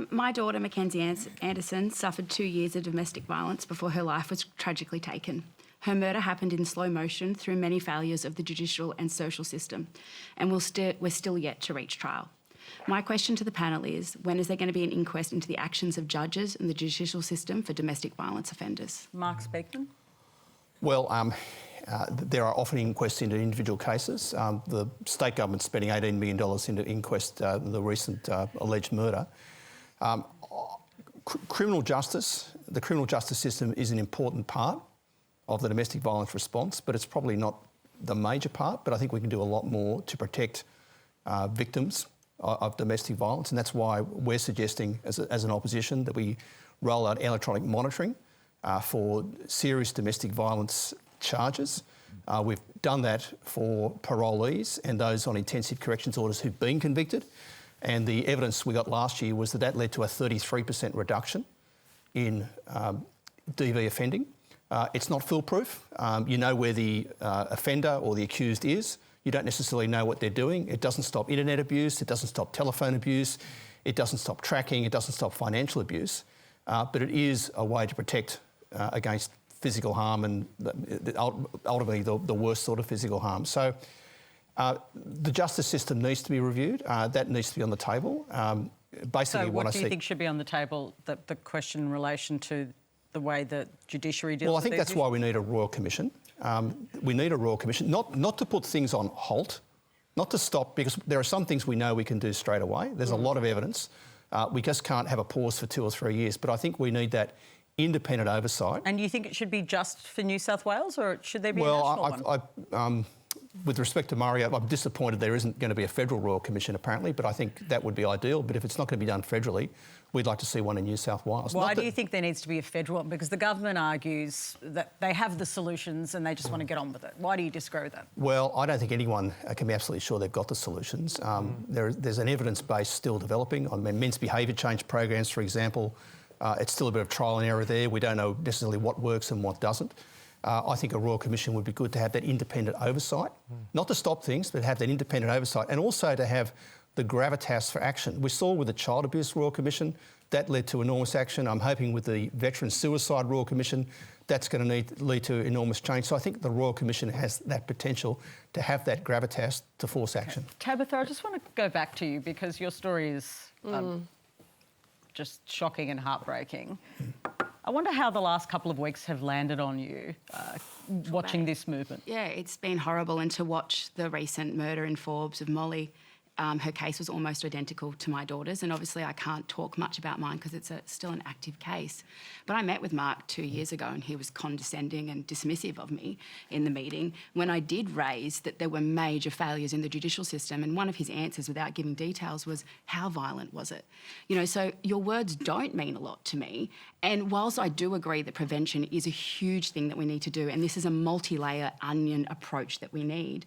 My daughter, McKenzie Anderson, suffered 2 years of domestic violence before her life was tragically taken. Her murder happened in slow motion through many failures of the judicial and social system, and we're still yet to reach trial. My question to the panel is, when is there going to be an inquest into the actions of judges and the judicial system for domestic violence offenders? Mark Speakman? Well, there are often inquests into individual cases. The state government's spending $18 million into inquest the recent alleged murder. Criminal justice, the criminal justice system is an important part of the domestic violence response, but it's probably not the major part. But I think we can do a lot more to protect victims of domestic violence, and that's why we're suggesting as an opposition that we roll out electronic monitoring for serious domestic violence charges. We've done that for parolees and those on intensive corrections orders who've been convicted, and the evidence we got last year was that led to a 33% reduction in DV offending. It's not foolproof. You know where the offender or the accused is. You don't necessarily know what they're doing. It doesn't stop internet abuse. It doesn't stop telephone abuse. It doesn't stop tracking. It doesn't stop financial abuse. But it is a way to protect against physical harm and ultimately the worst sort of physical harm. So the justice system needs to be reviewed. That needs to be on the table. Basically, so what do you think should be on the table, the question in relation to the way the judiciary deals with these issues? Well, I think that's why we need a Royal Commission. We need a Royal Commission, not to put things on halt, not to stop, because there are some things we know we can do straight away. There's a lot of evidence. We just can't have a pause for 2 or 3 years. But I think we need that independent oversight. And you think it should be just for New South Wales, or should there be a national one? With respect to Murray, I'm disappointed there isn't going to be a federal Royal Commission apparently, but I think that would be ideal. But if it's not going to be done federally, we'd like to see one in New South Wales. Why do you think there needs to be a federal one? Because the government argues that they have the solutions and they just want to get on with it. Why do you disagree with that? Well, I don't think anyone can be absolutely sure they've got the solutions. There's an evidence base still developing on men's behaviour change programs, for example. It's still a bit of trial and error there. We don't know necessarily what works and what doesn't. I think a Royal Commission would be good to have that independent oversight, not to stop things, but have that independent oversight, and also to have the gravitas for action. We saw with the Child Abuse Royal Commission, that led to enormous action. I'm hoping with the Veteran Suicide Royal Commission, that's going to lead to enormous change. So I think the Royal Commission has that potential to have that gravitas to force action. Tabitha, I just want to go back to you because your story is just shocking and heartbreaking. I wonder how the last couple of weeks have landed on you, watching this movement. Yeah, it's been horrible. And to watch the recent murder in Forbes of Molly, her case was almost identical to my daughter's. And obviously I can't talk much about mine because it's still an active case. But I met with Mark 2 years ago and he was condescending and dismissive of me in the meeting when I did raise that there were major failures in the judicial system. And one of his answers, without giving details, was, how violent was it? You know, so your words don't mean a lot to me. And whilst I do agree that prevention is a huge thing that we need to do, and this is a multi-layer onion approach that we need,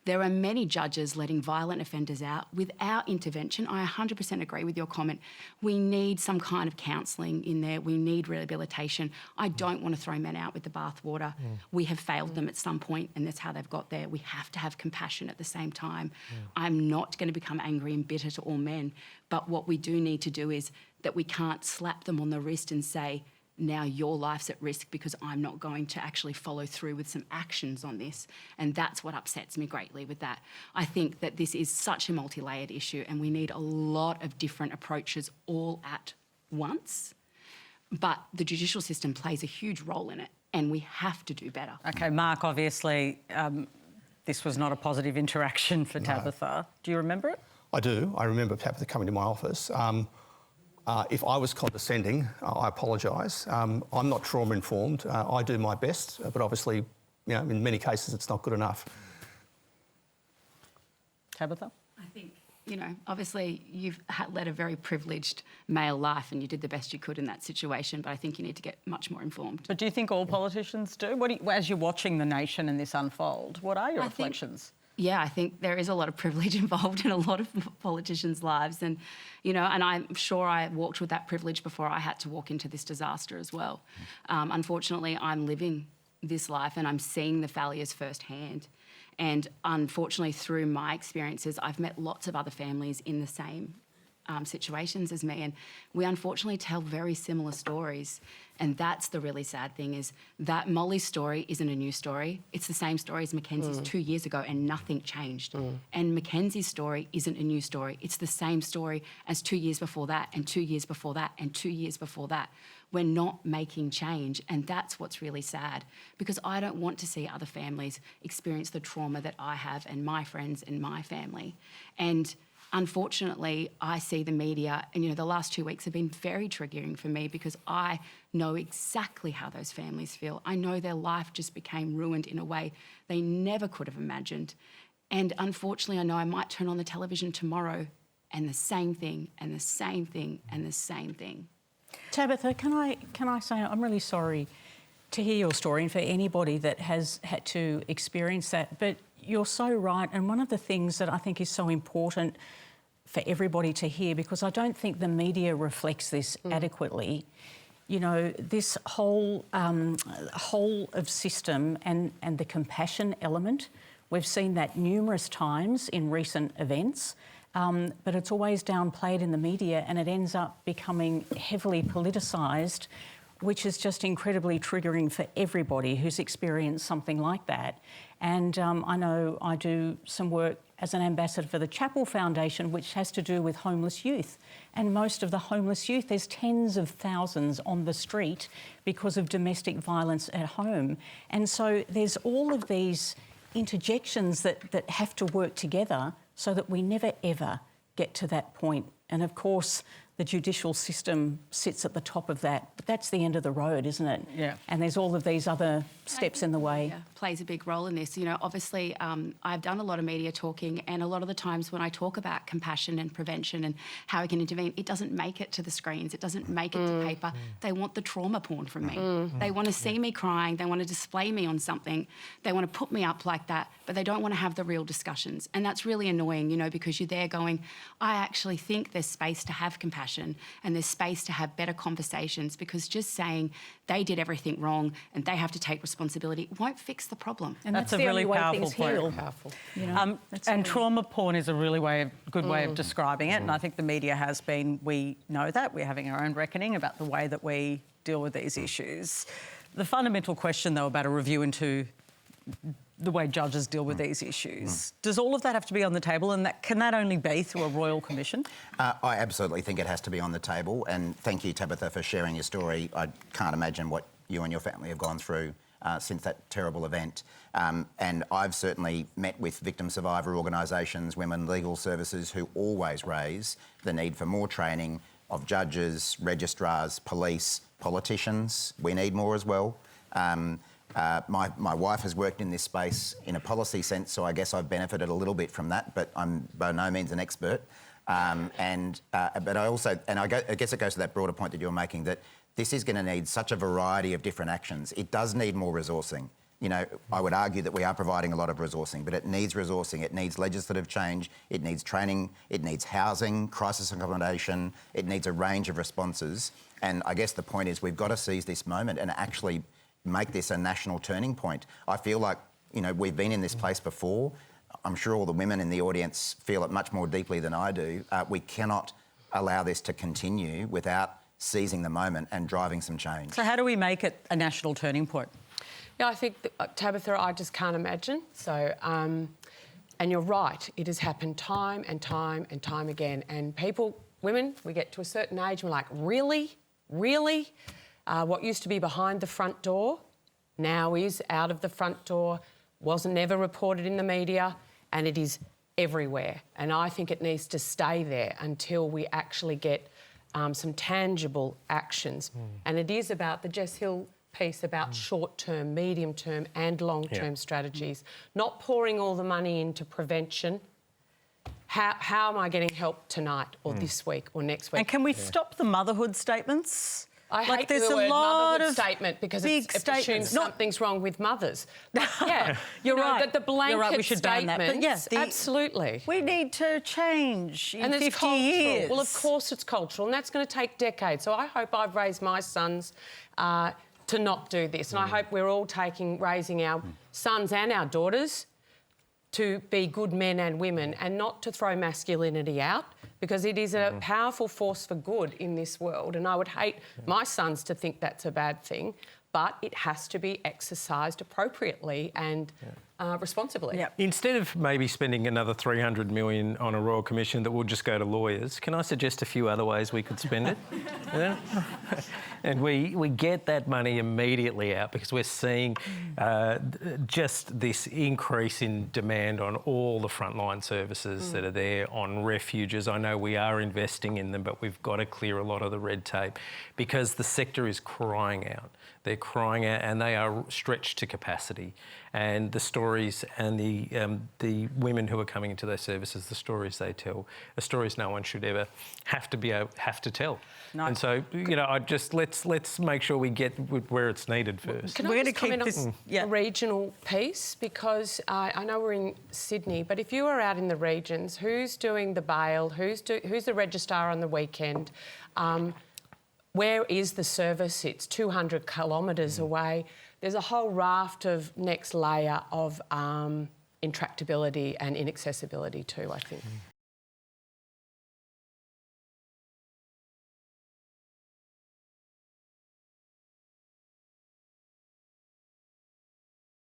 there are many judges letting violent offenders out without intervention. I 100% agree with your comment. We need some kind of counselling in there. We need rehabilitation. I don't want to throw men out with the bathwater. We have failed them at some point and that's how they've got there. We have to have compassion at the same time. I'm not going to become angry and bitter to all men, but what we do need to do is that we can't slap them on the wrist and say, now your life's at risk because I'm not going to actually follow through with some actions on this. And that's what upsets me greatly with that. I think that this is such a multi-layered issue and we need a lot of different approaches all at once. But the judicial system plays a huge role in it and we have to do better. OK, Mark, obviously this was not a positive interaction for Tabitha. Do you remember it? I do. I remember Tabitha coming to my office. If I was condescending, I apologise. I'm not trauma-informed. I do my best, but obviously, you know, in many cases it's not good enough. Tabitha? I think, you know, obviously you've led a very privileged male life and you did the best you could in that situation, but I think you need to get much more informed. But do you think all politicians do? As you're watching the nation and this unfold, what are your reflections? Yeah, I think there is a lot of privilege involved in a lot of politicians' lives and, you know, and I'm sure I walked with that privilege before I had to walk into this disaster as well. Unfortunately, I'm living this life and I'm seeing the failures firsthand. And unfortunately, through my experiences, I've met lots of other families in the same situations as me, and we unfortunately tell very similar stories. And that's the really sad thing, is that Molly's story isn't a new story. It's the same story as Mackenzie's 2 years ago, and nothing changed. And Mackenzie's story isn't a new story. It's the same story as 2 years before that, and 2 years before that, and 2 years before that. We're not making change, and that's what's really sad, because I don't want to see other families experience the trauma that I have, and my friends and my family. And unfortunately, I see the media, and the last 2 weeks have been very triggering for me, because I know exactly how those families feel. I know their life just became ruined in a way they never could have imagined. And unfortunately, I know I might turn on the television tomorrow and the same thing, and the same thing, and the same thing. Tabitha, can I say I'm really sorry to hear your story, and for anybody that has had to experience that. But you're so right, and one of the things that I think is so important for everybody to hear, because I don't think the media reflects this adequately. This whole of system and the compassion element, we've seen that numerous times in recent events, but it's always downplayed in the media, and it ends up becoming heavily politicised, which is just incredibly triggering for everybody who's experienced something like that. And I know I do some work as an ambassador for the Chapel Foundation, which has to do with homeless youth. And most of the homeless youth, there's tens of thousands on the street because of domestic violence at home. And so there's all of these interjections that have to work together so that we never, ever get to that point. And of course, the judicial system sits at the top of that. But that's the end of the road, isn't it? Yeah. And there's all of these other steps in the way. Yeah, plays a big role in this. Obviously, I've done a lot of media talking, and a lot of the times when I talk about compassion and prevention and how we can intervene, it doesn't make it to the screens. It doesn't make it to paper. They want the trauma porn from me. They want to see me crying. They want to display me on something. They want to put me up like that, but they don't want to have the real discussions. And that's really annoying, because you're there going, I actually think there's space to have compassion, and there's space to have better conversations, because just saying they did everything wrong and they have to take responsibility won't fix the problem. And That's a the really only way powerful things point. heal. Powerful. And trauma porn is a really good way of describing it, and I think the media has been. We know that we're having our own reckoning about the way that we deal with these issues. The fundamental question, though, about a review into the way judges deal with these issues. Does all of that have to be on the table, and can that only be through a royal commission? I absolutely think it has to be on the table, and thank you, Tabitha, for sharing your story. I can't imagine what you and your family have gone through since that terrible event. And I've certainly met with victim survivor organisations, women legal services, who always raise the need for more training of judges, registrars, police, politicians. We need more as well. My wife has worked in this space in a policy sense, so I guess I've benefited a little bit from that, but I'm by no means an expert. But I guess it goes to that broader point that you're making, that this is going to need such a variety of different actions. It does need more resourcing. I would argue that we are providing a lot of resourcing, but it needs resourcing. It needs legislative change. It needs training. It needs housing, crisis accommodation. It needs a range of responses. And I guess the point is we've got to seize this moment and actually make this a national turning point. I feel like, we've been in this place before. I'm sure all the women in the audience feel it much more deeply than I do. We cannot allow this to continue without seizing the moment and driving some change. So how do we make it a national turning point? Yeah, I think, Tabitha, I just can't imagine. So, and you're right, it has happened time and time and time again. And women, we get to a certain age and we're like, really? Really? What used to be behind the front door now is out of the front door, wasn't never reported in the media, and it is everywhere. And I think it needs to stay there until we actually get some tangible actions. And it is about the Jess Hill piece about short-term, medium-term and long-term strategies, not pouring all the money into prevention. How am I getting help tonight or this week or next week? And can we stop the motherhood statements? I hate the word motherhood statement because it assumes something's wrong with mothers. But, yeah, you're right. The blanket you're right. We should ban that. But yes, absolutely. We need to change in and 50 it's cultural. years. Well, of course it's cultural, and that's going to take decades. So I hope I've raised my sons to not do this, and I hope we're all raising our sons and our daughters to be good men and women and not to throw masculinity out, because it is a powerful force for good in this world. And I would hate my sons to think that's a bad thing, but it has to be exercised appropriately and responsibly. Yep. Instead of maybe spending another $300 million on a Royal Commission that will just go to lawyers, can I suggest a few other ways we could spend it? Yeah? And we get that money immediately out, because we're seeing just this increase in demand on all the frontline services that are there, on refuges. I know we are investing in them, but we've got to clear a lot of the red tape, because the sector is crying out. They're crying out and they are stretched to capacity. And the stories and the women who are coming into those services, the stories they tell, are stories no one should ever have to tell. No. And so, you know, let's make sure we get where it's needed first. Can We're I gonna just comment keep this- on yeah. the regional piece? Because I know we're in Sydney, but if you are out in the regions, who's doing the bail? Who's the registrar on the weekend? Where is the service? It's 200 kilometres away. There's a whole raft of next layer of intractability and inaccessibility too, I think.